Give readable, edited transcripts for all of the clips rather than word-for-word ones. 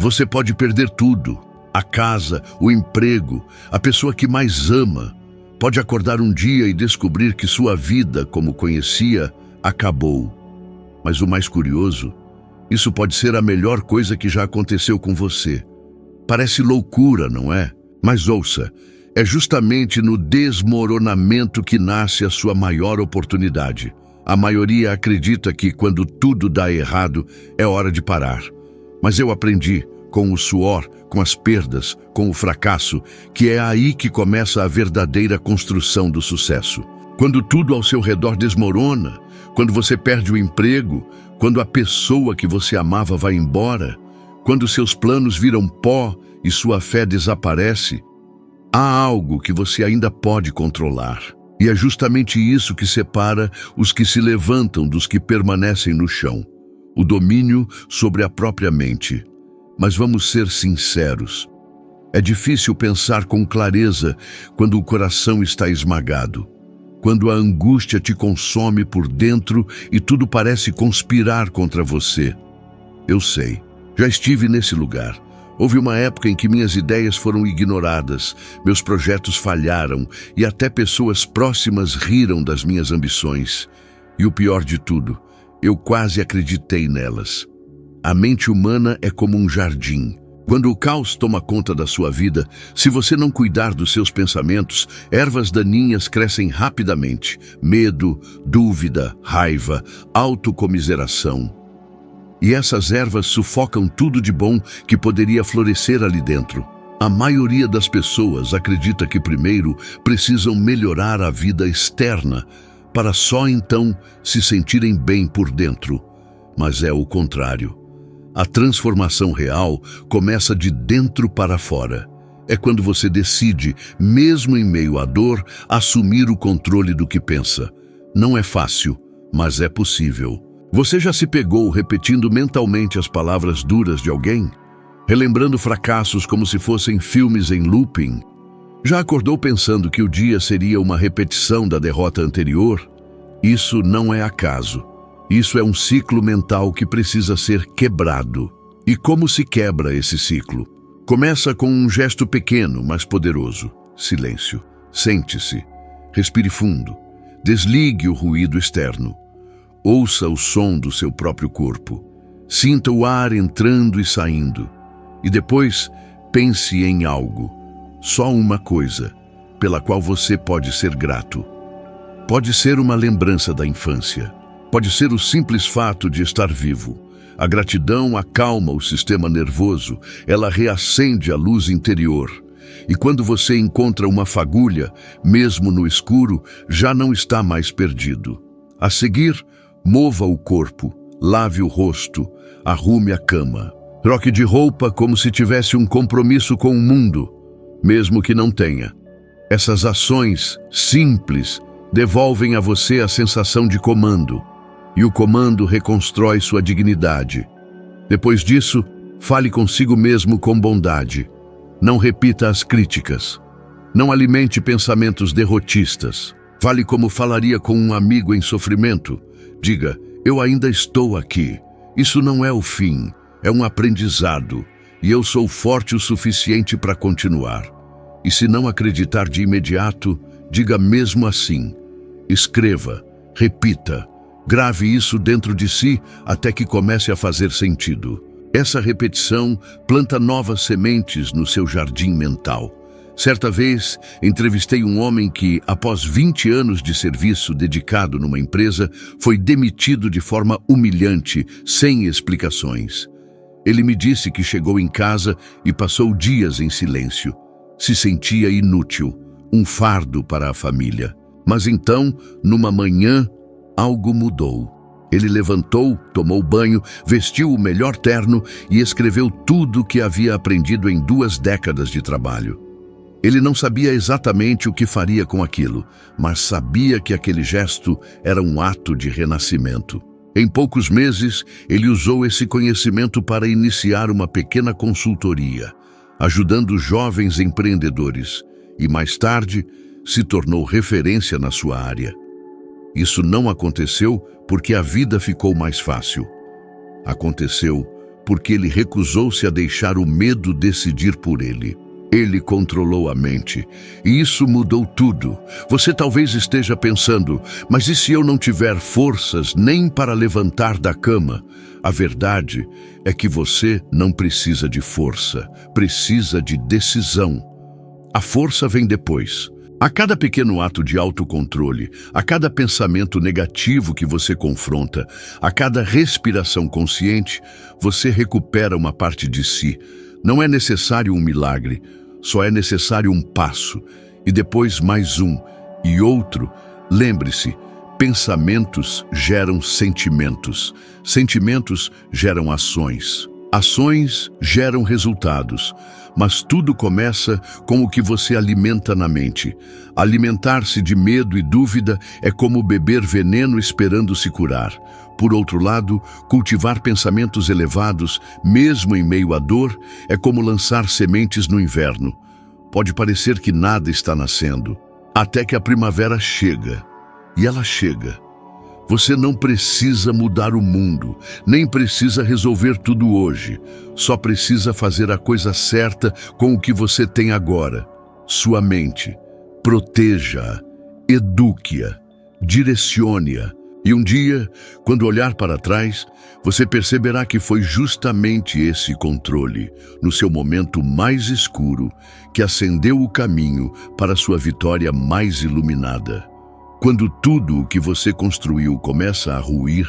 Você pode perder tudo: a casa, o emprego, a pessoa que mais ama. Pode acordar um dia e descobrir que sua vida, como conhecia, acabou. Mas o mais curioso, isso pode ser a melhor coisa que já aconteceu com você. Parece loucura, não é? Mas ouça, é justamente no desmoronamento que nasce a sua maior oportunidade. A maioria acredita que quando tudo dá errado, é hora de parar. Mas eu aprendi, com o suor, com as perdas, com o fracasso, que é aí que começa a verdadeira construção do sucesso. Quando tudo ao seu redor desmorona, quando você perde o emprego, quando a pessoa que você amava vai embora, quando seus planos viram pó e sua fé desaparece, há algo que você ainda pode controlar. E é justamente isso que separa os que se levantam dos que permanecem no chão: o domínio sobre a própria mente. Mas vamos ser sinceros. É difícil pensar com clareza quando o coração está esmagado, quando a angústia te consome por dentro e tudo parece conspirar contra você. Eu sei, já estive nesse lugar. Houve uma época em que minhas ideias foram ignoradas, meus projetos falharam e até pessoas próximas riram das minhas ambições. E o pior de tudo, eu quase acreditei nelas. A mente humana é como um jardim. Quando o caos toma conta da sua vida, se você não cuidar dos seus pensamentos, ervas daninhas crescem rapidamente. Medo, dúvida, raiva, autocomiseração. E essas ervas sufocam tudo de bom que poderia florescer ali dentro. A maioria das pessoas acredita que primeiro precisam melhorar a vida externa, para só então se sentirem bem por dentro. Mas é o contrário. A transformação real começa de dentro para fora. É quando você decide, mesmo em meio à dor, assumir o controle do que pensa. Não é fácil, mas é possível. Você já se pegou repetindo mentalmente as palavras duras de alguém? Relembrando fracassos como se fossem filmes em looping? Já acordou pensando que o dia seria uma repetição da derrota anterior? Isso não é acaso. Isso é um ciclo mental que precisa ser quebrado. E como se quebra esse ciclo? Começa com um gesto pequeno, mas poderoso. Silêncio. Sente-se. Respire fundo. Desligue o ruído externo. Ouça o som do seu próprio corpo. Sinta o ar entrando e saindo. E depois, pense em algo. Só uma coisa, pela qual você pode ser grato. Pode ser uma lembrança da infância. Pode ser o simples fato de estar vivo. A gratidão acalma o sistema nervoso. Ela reacende a luz interior. E quando você encontra uma fagulha, mesmo no escuro, já não está mais perdido. A seguir, mova o corpo, lave o rosto, arrume a cama. Troque de roupa como se tivesse um compromisso com o mundo, mesmo que não tenha. Essas ações simples devolvem a você a sensação de comando, e o comando reconstrói sua dignidade. Depois disso, fale consigo mesmo com bondade. Não repita as críticas. Não alimente pensamentos derrotistas. Fale como falaria com um amigo em sofrimento. Diga: eu ainda estou aqui. Isso não é o fim, é um aprendizado. E eu sou forte o suficiente para continuar. E se não acreditar de imediato, diga mesmo assim. Escreva, repita, grave isso dentro de si até que comece a fazer sentido. Essa repetição planta novas sementes no seu jardim mental. Certa vez, entrevistei um homem que, após 20 anos de serviço dedicado numa empresa, foi demitido de forma humilhante, sem explicações. Ele me disse que chegou em casa e passou dias em silêncio. Se sentia inútil, um fardo para a família. Mas então, numa manhã, algo mudou. Ele levantou, tomou banho, vestiu o melhor terno e escreveu tudo o que havia aprendido em 2 décadas de trabalho. Ele não sabia exatamente o que faria com aquilo, mas sabia que aquele gesto era um ato de renascimento. Em poucos meses, ele usou esse conhecimento para iniciar uma pequena consultoria, ajudando jovens empreendedores, e mais tarde se tornou referência na sua área. Isso não aconteceu porque a vida ficou mais fácil. Aconteceu porque ele recusou-se a deixar o medo decidir por ele. Ele controlou a mente, e isso mudou tudo. Você talvez esteja pensando, mas e se eu não tiver forças nem para levantar da cama? A verdade é que você não precisa de força, precisa de decisão. A força vem depois. A cada pequeno ato de autocontrole, a cada pensamento negativo que você confronta, a cada respiração consciente, você recupera uma parte de si. Não é necessário um milagre, só é necessário um passo, e depois mais um, e outro. Lembre-se, pensamentos geram sentimentos, sentimentos geram ações, ações geram resultados, mas tudo começa com o que você alimenta na mente. Alimentar-se de medo e dúvida é como beber veneno esperando se curar. Por outro lado, cultivar pensamentos elevados, mesmo em meio à dor, é como lançar sementes no inverno. Pode parecer que nada está nascendo, até que a primavera chega. E ela chega. Você não precisa mudar o mundo, nem precisa resolver tudo hoje. Só precisa fazer a coisa certa com o que você tem agora. Sua mente. Proteja-a, eduque-a, direcione-a. E um dia, quando olhar para trás, você perceberá que foi justamente esse controle, no seu momento mais escuro, que acendeu o caminho para sua vitória mais iluminada. Quando tudo o que você construiu começa a ruir,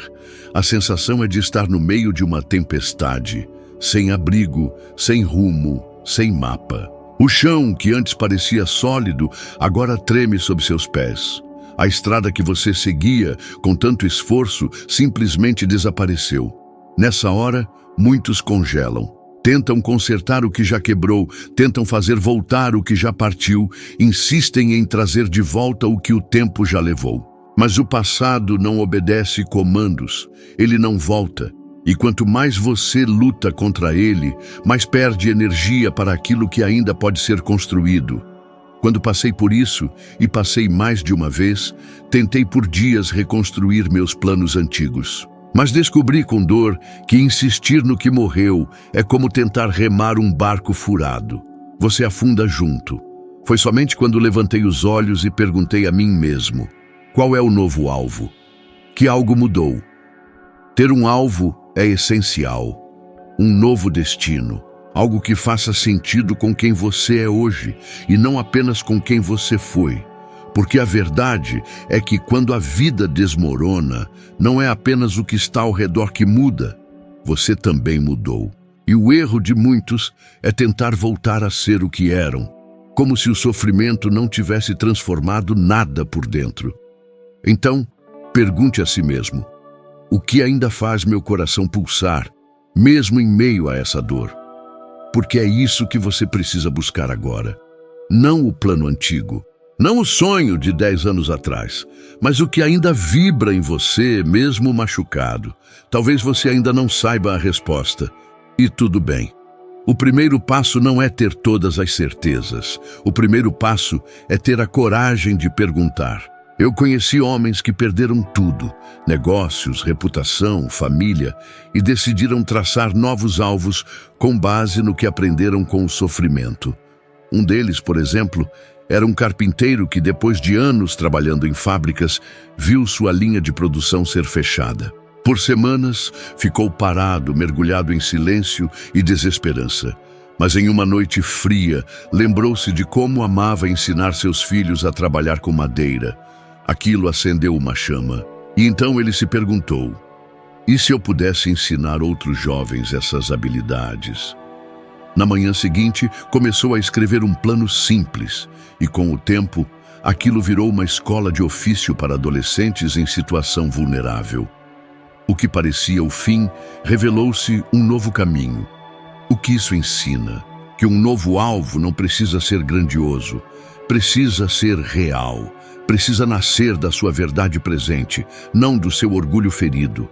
a sensação é de estar no meio de uma tempestade, sem abrigo, sem rumo, sem mapa. O chão, que antes parecia sólido, agora treme sob seus pés. A estrada que você seguia com tanto esforço simplesmente desapareceu. Nessa hora, muitos congelam. Tentam consertar o que já quebrou, tentam fazer voltar o que já partiu, insistem em trazer de volta o que o tempo já levou. Mas o passado não obedece comandos, ele não volta. E quanto mais você luta contra ele, mais perde energia para aquilo que ainda pode ser construído. Quando passei por isso, e passei mais de uma vez, tentei por dias reconstruir meus planos antigos. Mas descobri com dor que insistir no que morreu é como tentar remar um barco furado. Você afunda junto. Foi somente quando levantei os olhos e perguntei a mim mesmo: qual é o novo alvo? Que algo mudou. Ter um alvo é essencial. Um novo destino. Algo que faça sentido com quem você é hoje e não apenas com quem você foi. Porque a verdade é que quando a vida desmorona, não é apenas o que está ao redor que muda, você também mudou. E o erro de muitos é tentar voltar a ser o que eram, como se o sofrimento não tivesse transformado nada por dentro. Então, pergunte a si mesmo: o que ainda faz meu coração pulsar, mesmo em meio a essa dor? Porque é isso que você precisa buscar agora. Não o plano antigo. Não o sonho de 10 anos atrás, mas o que ainda vibra em você, mesmo machucado. Talvez você ainda não saiba a resposta. E tudo bem. O primeiro passo não é ter todas as certezas. O primeiro passo é ter a coragem de perguntar. Eu conheci homens que perderam tudo, negócios, reputação, família, e decidiram traçar novos alvos com base no que aprenderam com o sofrimento. Um deles, por exemplo, era um carpinteiro que, depois de anos trabalhando em fábricas, viu sua linha de produção ser fechada. Por semanas, ficou parado, mergulhado em silêncio e desesperança. Mas em uma noite fria, lembrou-se de como amava ensinar seus filhos a trabalhar com madeira. Aquilo acendeu uma chama. E então ele se perguntou: e se eu pudesse ensinar outros jovens essas habilidades? Na manhã seguinte, começou a escrever um plano simples, e com o tempo, aquilo virou uma escola de ofício para adolescentes em situação vulnerável. O que parecia o fim, revelou-se um novo caminho. O que isso ensina? Que um novo alvo não precisa ser grandioso, precisa ser real, precisa nascer da sua verdade presente, não do seu orgulho ferido.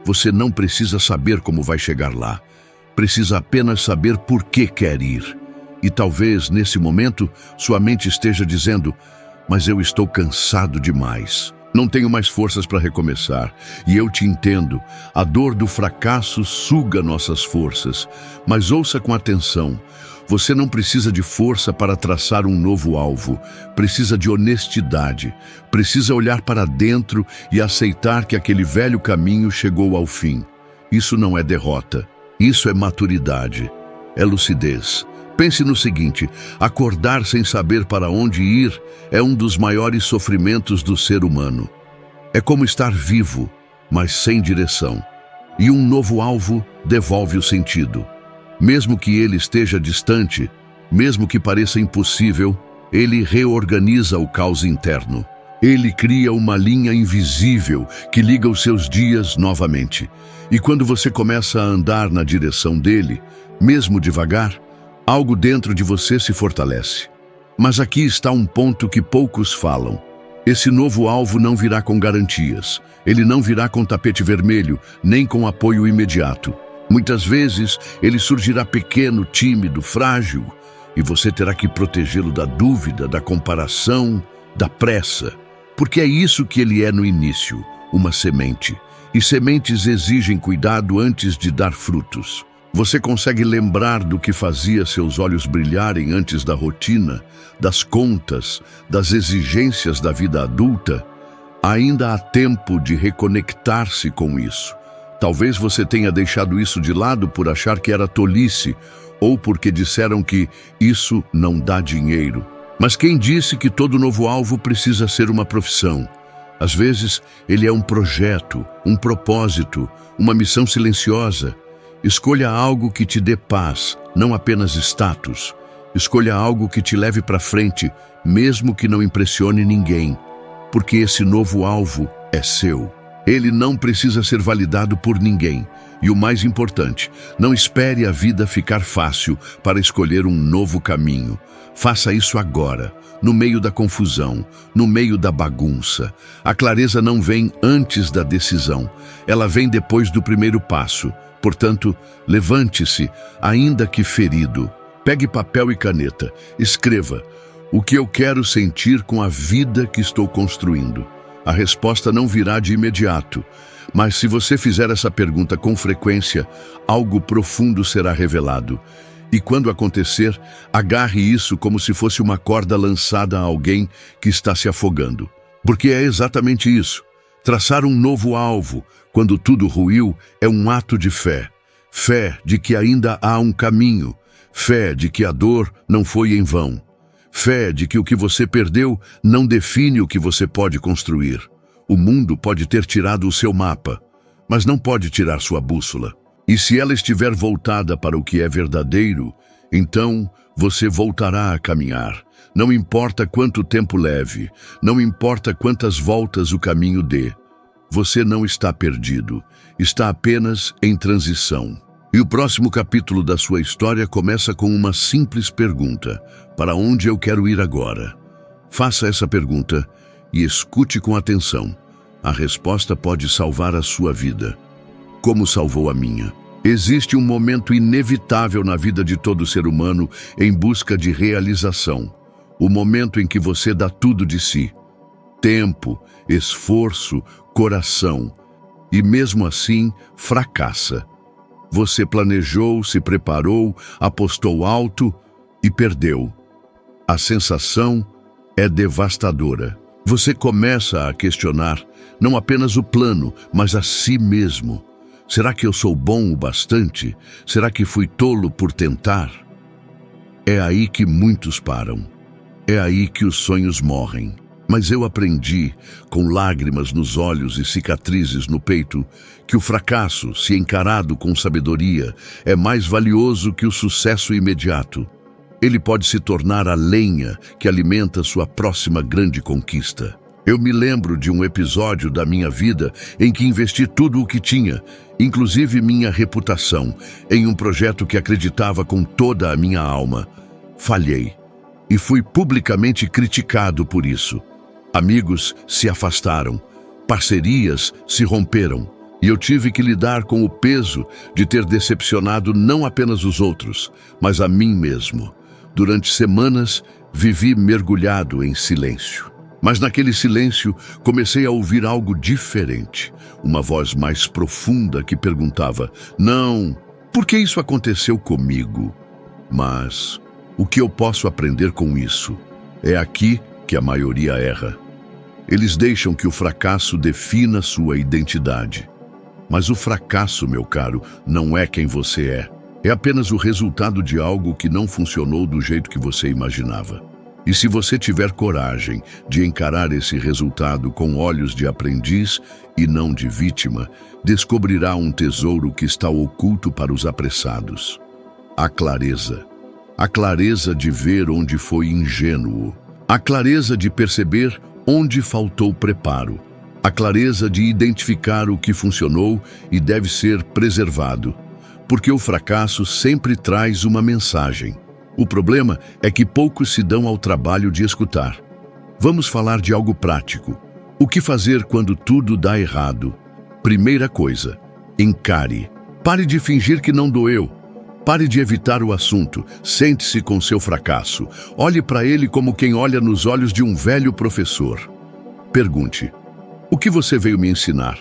Você não precisa saber como vai chegar lá. Precisa apenas saber por que quer ir. E talvez, nesse momento, sua mente esteja dizendo: mas eu estou cansado demais. Não tenho mais forças para recomeçar. E eu te entendo. A dor do fracasso suga nossas forças. Mas ouça com atenção. Você não precisa de força para traçar um novo alvo. Precisa de honestidade. Precisa olhar para dentro e aceitar que aquele velho caminho chegou ao fim. Isso não é derrota. Isso é maturidade. É lucidez. Pense no seguinte: acordar sem saber para onde ir é um dos maiores sofrimentos do ser humano. É como estar vivo, mas sem direção. E um novo alvo devolve o sentido. Mesmo que ele esteja distante, mesmo que pareça impossível, ele reorganiza o caos interno. Ele cria uma linha invisível que liga os seus dias novamente. E quando você começa a andar na direção dele, mesmo devagar, algo dentro de você se fortalece. Mas aqui está um ponto que poucos falam. Esse novo alvo não virá com garantias. Ele não virá com tapete vermelho, nem com apoio imediato. Muitas vezes, ele surgirá pequeno, tímido, frágil, e você terá que protegê-lo da dúvida, da comparação, da pressa. Porque é isso que ele é no início, uma semente. E sementes exigem cuidado antes de dar frutos. Você consegue lembrar do que fazia seus olhos brilharem antes da rotina, das contas, das exigências da vida adulta? Ainda há tempo de reconectar-se com isso. Talvez você tenha deixado isso de lado por achar que era tolice, ou porque disseram que isso não dá dinheiro. Mas quem disse que todo novo alvo precisa ser uma profissão? Às vezes, ele é um projeto, um propósito, uma missão silenciosa. Escolha algo que te dê paz, não apenas status. Escolha algo que te leve para frente, mesmo que não impressione ninguém. Porque esse novo alvo é seu. Ele não precisa ser validado por ninguém. E o mais importante, não espere a vida ficar fácil para escolher um novo caminho. Faça isso agora, no meio da confusão, no meio da bagunça. A clareza não vem antes da decisão. Ela vem depois do primeiro passo. Portanto, levante-se, ainda que ferido. Pegue papel e caneta. Escreva: o que eu quero sentir com a vida que estou construindo? A resposta não virá de imediato, mas se você fizer essa pergunta com frequência, algo profundo será revelado. E quando acontecer, agarre isso como se fosse uma corda lançada a alguém que está se afogando. Porque é exatamente isso. Traçar um novo alvo, quando tudo ruiu, é um ato de fé. Fé de que ainda há um caminho. Fé de que a dor não foi em vão. Fé de que o que você perdeu não define o que você pode construir. O mundo pode ter tirado o seu mapa, mas não pode tirar sua bússola. E se ela estiver voltada para o que é verdadeiro, então você voltará a caminhar. Não importa quanto tempo leve, não importa quantas voltas o caminho dê. Você não está perdido, está apenas em transição. E o próximo capítulo da sua história começa com uma simples pergunta: para onde eu quero ir agora? Faça essa pergunta e escute com atenção. A resposta pode salvar a sua vida, como salvou a minha. Existe um momento inevitável na vida de todo ser humano em busca de realização. O momento em que você dá tudo de si. Tempo, esforço, coração. E mesmo assim, fracassa. Você planejou, se preparou, apostou alto e perdeu. A sensação é devastadora. Você começa a questionar não apenas o plano, mas a si mesmo. Será que eu sou bom o bastante? Será que fui tolo por tentar? É aí que muitos param. É aí que os sonhos morrem. Mas eu aprendi, com lágrimas nos olhos e cicatrizes no peito, que o fracasso, se encarado com sabedoria, é mais valioso que o sucesso imediato. Ele pode se tornar a lenha que alimenta sua próxima grande conquista. Eu me lembro de um episódio da minha vida em que investi tudo o que tinha, inclusive minha reputação, em um projeto que acreditava com toda a minha alma. Falhei e fui publicamente criticado por isso. Amigos se afastaram, parcerias se romperam, e eu tive que lidar com o peso de ter decepcionado não apenas os outros, mas a mim mesmo. Durante semanas, vivi mergulhado em silêncio. Mas naquele silêncio comecei a ouvir algo diferente. Uma voz mais profunda que perguntava: não, por que isso aconteceu comigo? Mas o que eu posso aprender com isso? É aqui que a maioria erra. Eles deixam que o fracasso defina sua identidade. Mas o fracasso, meu caro, não é quem você é. É apenas o resultado de algo que não funcionou do jeito que você imaginava. E se você tiver coragem de encarar esse resultado com olhos de aprendiz e não de vítima, descobrirá um tesouro que está oculto para os apressados. A clareza. A clareza de ver onde foi ingênuo. A clareza de perceber onde faltou preparo. A clareza de identificar o que funcionou e deve ser preservado. Porque o fracasso sempre traz uma mensagem. O problema é que poucos se dão ao trabalho de escutar. Vamos falar de algo prático. O que fazer quando tudo dá errado? Primeira coisa, encare. Pare de fingir que não doeu. Pare de evitar o assunto. Sente-se com seu fracasso. Olhe para ele como quem olha nos olhos de um velho professor. Pergunte: o que você veio me ensinar?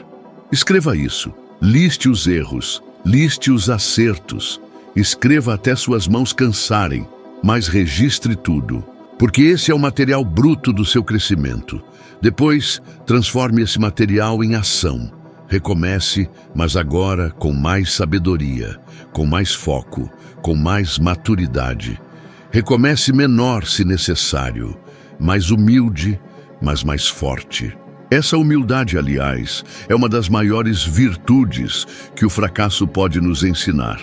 Escreva isso. Liste os erros. Liste os acertos. Escreva até suas mãos cansarem, mas registre tudo, porque esse é o material bruto do seu crescimento. Depois, transforme esse material em ação. Recomece, mas agora com mais sabedoria, com mais foco, com mais maturidade. Recomece menor se necessário, mais humilde, mas mais forte. Essa humildade, aliás, é uma das maiores virtudes que o fracasso pode nos ensinar.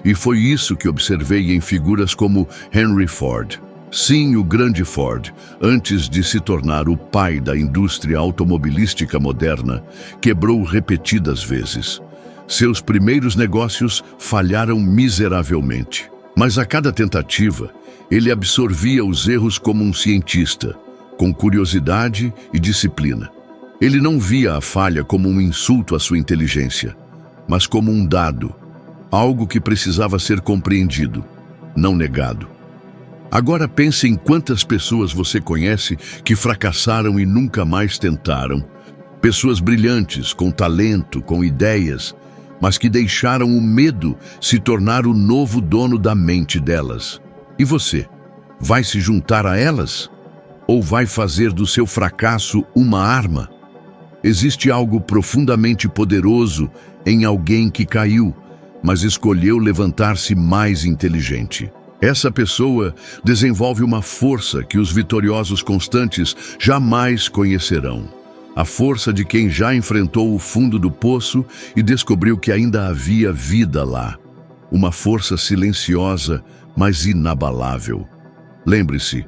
E foi isso que observei em figuras como Henry Ford. Sim, o grande Ford, antes de se tornar o pai da indústria automobilística moderna, quebrou repetidas vezes. Seus primeiros negócios falharam miseravelmente. Mas a cada tentativa, ele absorvia os erros como um cientista, com curiosidade e disciplina. Ele não via a falha como um insulto à sua inteligência, mas como um dado, algo que precisava ser compreendido, não negado. Agora pense em quantas pessoas você conhece que fracassaram e nunca mais tentaram. Pessoas brilhantes, com talento, com ideias, mas que deixaram o medo se tornar o novo dono da mente delas. E você, vai se juntar a elas? Ou vai fazer do seu fracasso uma arma? Existe algo profundamente poderoso em alguém que caiu, mas escolheu levantar-se mais inteligente. Essa pessoa desenvolve uma força que os vitoriosos constantes jamais conhecerão. A força de quem já enfrentou o fundo do poço e descobriu que ainda havia vida lá. Uma força silenciosa, mas inabalável. Lembre-se,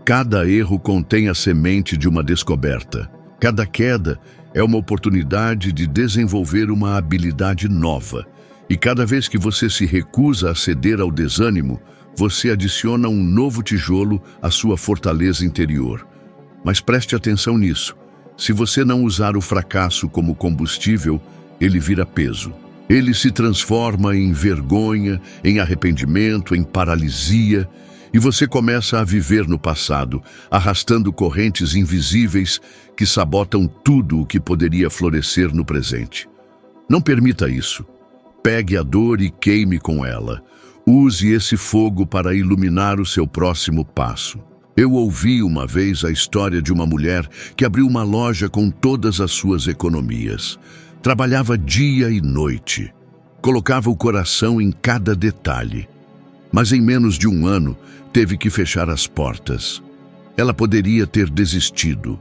cada erro contém a semente de uma descoberta. Cada queda é uma oportunidade de desenvolver uma habilidade nova. E cada vez que você se recusa a ceder ao desânimo, você adiciona um novo tijolo à sua fortaleza interior. Mas preste atenção nisso. Se você não usar o fracasso como combustível, ele vira peso. Ele se transforma em vergonha, em arrependimento, em paralisia, e você começa a viver no passado, arrastando correntes invisíveis que sabotam tudo o que poderia florescer no presente. Não permita isso. Pegue a dor e queime com ela. Use esse fogo para iluminar o seu próximo passo. Eu ouvi uma vez a história de uma mulher que abriu uma loja com todas as suas economias. Trabalhava dia e noite. Colocava o coração em cada detalhe. Mas em menos de um ano, teve que fechar as portas. Ela poderia ter desistido,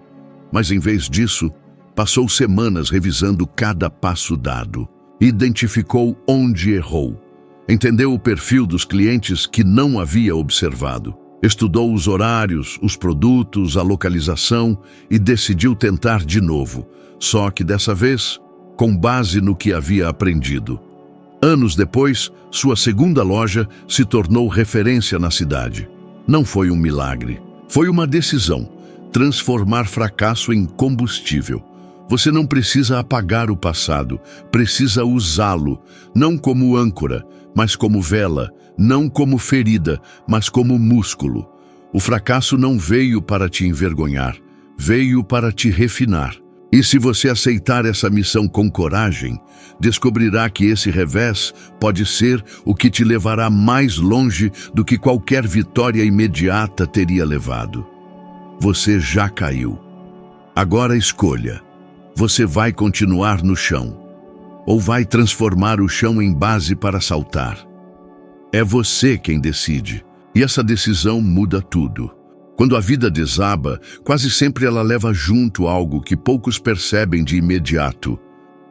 mas em vez disso, passou semanas revisando cada passo dado. Identificou onde errou. Entendeu o perfil dos clientes que não havia observado. Estudou os horários, os produtos, a localização e decidiu tentar de novo, só que dessa vez, com base no que havia aprendido. Anos depois, sua segunda loja se tornou referência na cidade. Não foi um milagre, foi uma decisão: transformar fracasso em combustível. Você não precisa apagar o passado, precisa usá-lo, não como âncora, mas como vela, não como ferida, mas como músculo. O fracasso não veio para te envergonhar, Veio para te refinar. E se você aceitar essa missão com coragem, descobrirá que esse revés pode ser o que te levará mais longe do que qualquer vitória imediata teria levado. Você já caiu. Agora escolha. Você vai continuar no chão ou vai transformar o chão em base para saltar? É você quem decide, e essa decisão muda tudo. Quando a vida desaba, quase sempre ela leva junto algo que poucos percebem de imediato: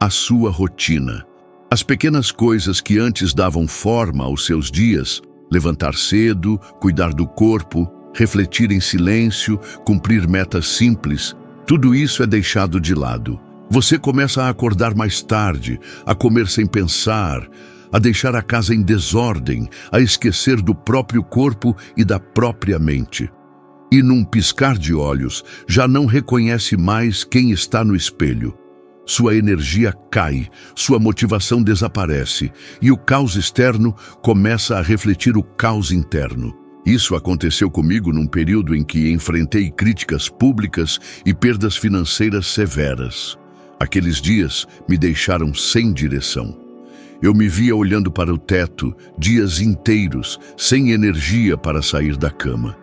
a sua rotina. As pequenas coisas que antes davam forma aos seus dias, levantar cedo, cuidar do corpo, refletir em silêncio, cumprir metas simples, tudo isso é deixado de lado. Você começa a acordar mais tarde, a comer sem pensar, a deixar a casa em desordem, a esquecer do próprio corpo e da própria mente. E num piscar de olhos, já não reconhece mais quem está no espelho. Sua energia cai, sua motivação desaparece, e o caos externo começa a refletir o caos interno. Isso aconteceu comigo num período em que enfrentei críticas públicas e perdas financeiras severas. Aqueles dias me deixaram sem direção. Eu me via olhando para o teto, dias inteiros, sem energia para sair da cama.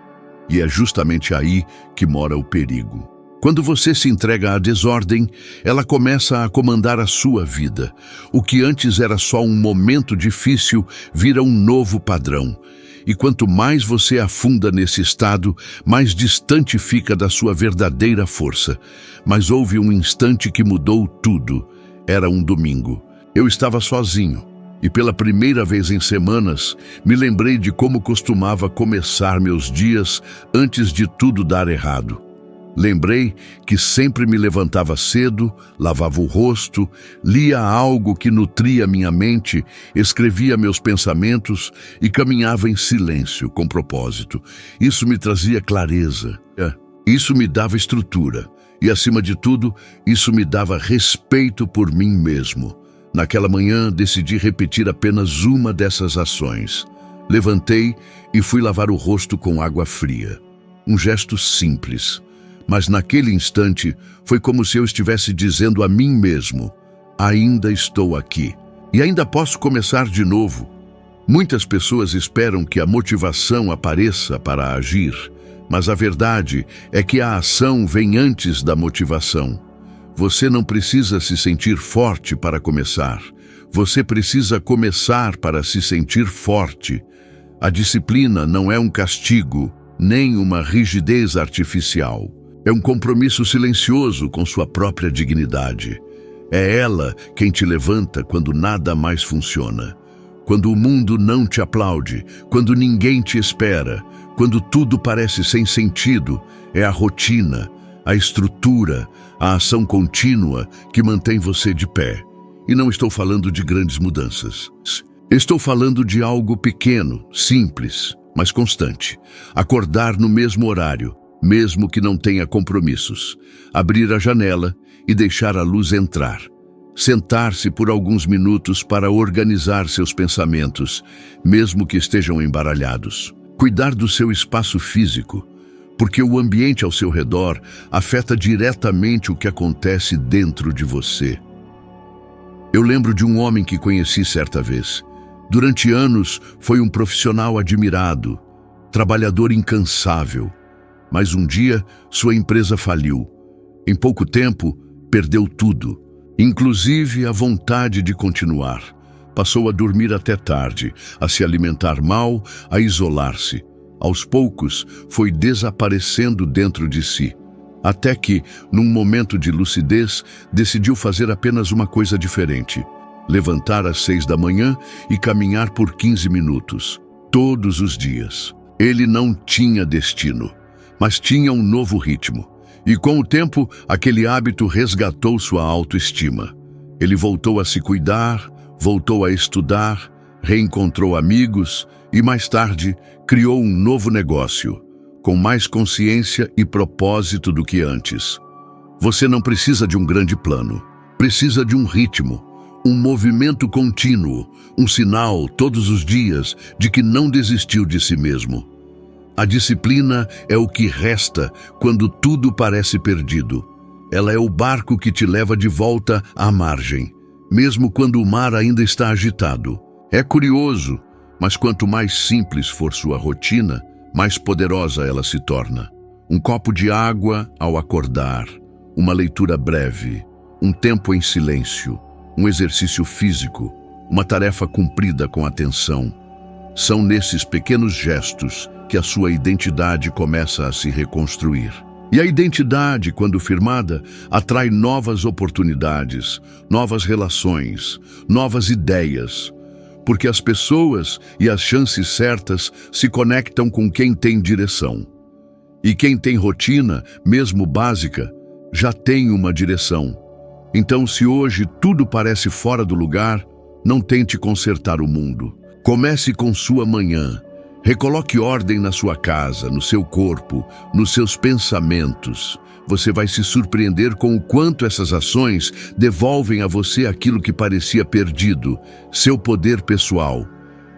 E é justamente aí que mora o perigo. Quando você se entrega à desordem, ela começa a comandar a sua vida. O que antes era só um momento difícil vira um novo padrão. E quanto mais você afunda nesse estado, mais distante fica da sua verdadeira força. Mas houve um instante que mudou tudo. Era um domingo. Eu estava sozinho. E pela primeira vez em semanas, me lembrei de como costumava começar meus dias antes de tudo dar errado. Lembrei que sempre me levantava cedo, lavava o rosto, lia algo que nutria minha mente, escrevia meus pensamentos e caminhava em silêncio com propósito. Isso me trazia clareza, isso me dava estrutura e, acima de tudo, isso me dava respeito por mim mesmo. Naquela manhã, decidi repetir apenas uma dessas ações. Levantei e fui lavar o rosto com água fria. Um gesto simples. Mas naquele instante, foi como se eu estivesse dizendo a mim mesmo: ainda estou aqui. E ainda posso começar de novo. Muitas pessoas esperam que a motivação apareça para agir. Mas a verdade é que a ação vem antes da motivação. Você não precisa se sentir forte para começar. Você precisa começar para se sentir forte. A disciplina não é um castigo, nem uma rigidez artificial. É um compromisso silencioso com sua própria dignidade. É ela quem te levanta quando nada mais funciona. Quando o mundo não te aplaude, quando ninguém te espera, quando tudo parece sem sentido, é a rotina, a estrutura, a ação contínua que mantém você de pé. E não estou falando de grandes mudanças. Estou falando de algo pequeno, simples, mas constante. Acordar no mesmo horário, mesmo que não tenha compromissos. Abrir a janela e deixar a luz entrar. Sentar-se por alguns minutos para organizar seus pensamentos, mesmo que estejam embaralhados. Cuidar do seu espaço físico, porque o ambiente ao seu redor afeta diretamente o que acontece dentro de você. Eu lembro de um homem que conheci certa vez. Durante anos foi um profissional admirado, trabalhador incansável. Mas um dia sua empresa faliu. Em pouco tempo, perdeu tudo, inclusive a vontade de continuar. Passou a dormir até tarde, a se alimentar mal, a isolar-se. Aos poucos, foi desaparecendo dentro de si. Até que, num momento de lucidez, decidiu fazer apenas uma coisa diferente. Levantar às 6 da manhã e caminhar por 15 minutos, todos os dias. Ele não tinha destino, mas tinha um novo ritmo. E com o tempo, aquele hábito resgatou sua autoestima. Ele voltou a se cuidar, voltou a estudar, reencontrou amigos e, mais tarde, criou um novo negócio, com mais consciência e propósito do que antes. Você não precisa de um grande plano, precisa de um ritmo, um movimento contínuo, um sinal todos os dias de que não desistiu de si mesmo. A disciplina é o que resta quando tudo parece perdido. Ela é o barco que te leva de volta à margem, mesmo quando o mar ainda está agitado. É curioso, mas quanto mais simples for sua rotina, mais poderosa ela se torna. Um copo de água ao acordar, uma leitura breve, um tempo em silêncio, um exercício físico, uma tarefa cumprida com atenção. São nesses pequenos gestos que a sua identidade começa a se reconstruir. E a identidade, quando firmada, atrai novas oportunidades, novas relações, novas ideias, porque as pessoas e as chances certas se conectam com quem tem direção. E quem tem rotina, mesmo básica, já tem uma direção. Então, se hoje tudo parece fora do lugar, não tente consertar o mundo. Comece com sua manhã. Recoloque ordem na sua casa, no seu corpo, nos seus pensamentos. Você vai se surpreender com o quanto essas ações devolvem a você aquilo que parecia perdido, seu poder pessoal.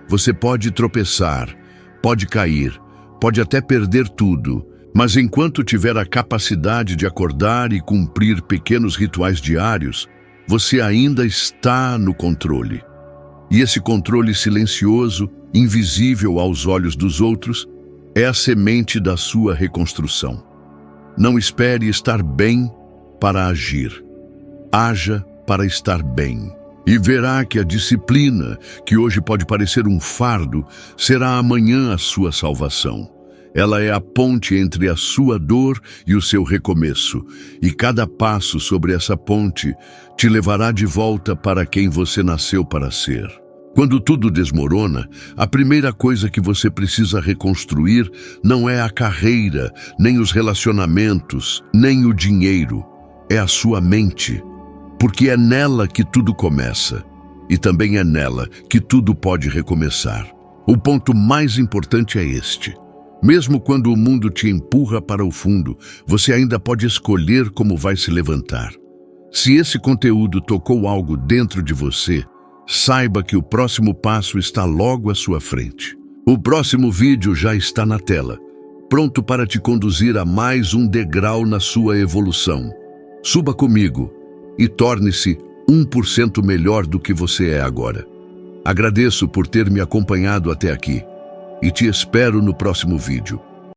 Você pode tropeçar, pode cair, pode até perder tudo, mas enquanto tiver a capacidade de acordar e cumprir pequenos rituais diários, você ainda está no controle. E esse controle silencioso, invisível aos olhos dos outros, é a semente da sua reconstrução. Não espere estar bem para agir. Haja para estar bem. E verá que a disciplina, que hoje pode parecer um fardo, será amanhã a sua salvação. Ela é a ponte entre a sua dor e o seu recomeço, e cada passo sobre essa ponte te levará de volta para quem você nasceu para ser. Quando tudo desmorona, a primeira coisa que você precisa reconstruir não é a carreira, nem os relacionamentos, nem o dinheiro. É a sua mente, porque é nela que tudo começa, e também é nela que tudo pode recomeçar. O ponto mais importante é este. Mesmo quando o mundo te empurra para o fundo, você ainda pode escolher como vai se levantar. Se esse conteúdo tocou algo dentro de você, saiba que o próximo passo está logo à sua frente. O próximo vídeo já está na tela, pronto para te conduzir a mais um degrau na sua evolução. Suba comigo e torne-se 1% melhor do que você é agora. Agradeço por ter me acompanhado até aqui e te espero no próximo vídeo.